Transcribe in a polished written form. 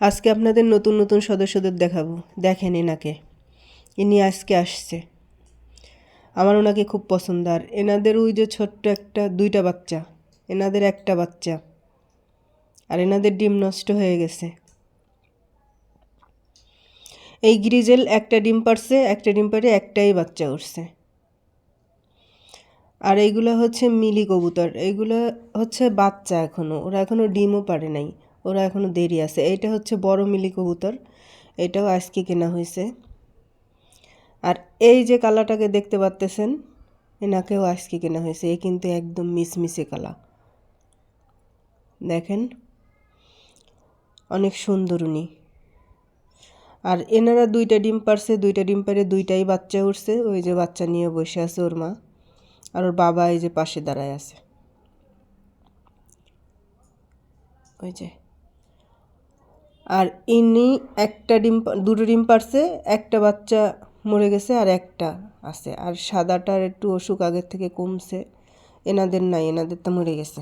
আজকে আপনাদের নতুন নতুন সদস্যদের দেখাবো। দেখেন এনাকে, ইনি আজকে আসছে। আমার ওনাকে খুব পছন্দ। আর এনাদের ওই যে ছোট্ট একটা 2টা বাচ্চা, এনাদের একটা বাচ্চা, আর এনাদের ডিম নষ্ট হয়ে গেছে। এই গ্রিজেল একটা ডিম পারছে, একটা ডিম পারে একটাই বাচ্চা উঠছে। আর এইগুলো হচ্ছে মিলি কবুতর, এইগুলো হচ্ছে বাচ্চা এখনও, ওরা এখনও ডিমও পারে নাই, ওরা এখনও দেরি আছে। এইটা হচ্ছে বড় মিলি কবুতর, এটাও আজকে কেনা হয়েছে। আর এই যে কালাটাকে দেখতে পাচ্তেছেন, এনাকেও আজকে কেনা হয়েছে। এ কিন্তু একদম মিসমিসে কালা, দেখেন অনেক সুন্দর উনি। আর এনারা 2টা ডিম পারছে, 2টা ডিম পারে 2টাই বাচ্চা উঠছে। ওই যে বাচ্চা নিয়ে বসে আছে ওর মা, আর ওর বাবা এই যে পাশে দাঁড়ায় আছে, ওই যে। আর ইনি একটা ডিম, 2টো ডিম পারছে, একটা বাচ্চা মরে গেছে আর একটা আছে। আর সাদাটার একটু অসুখ আগের থেকে কমছে, এনাদের নাই, এনাদের তো মরে গেছে।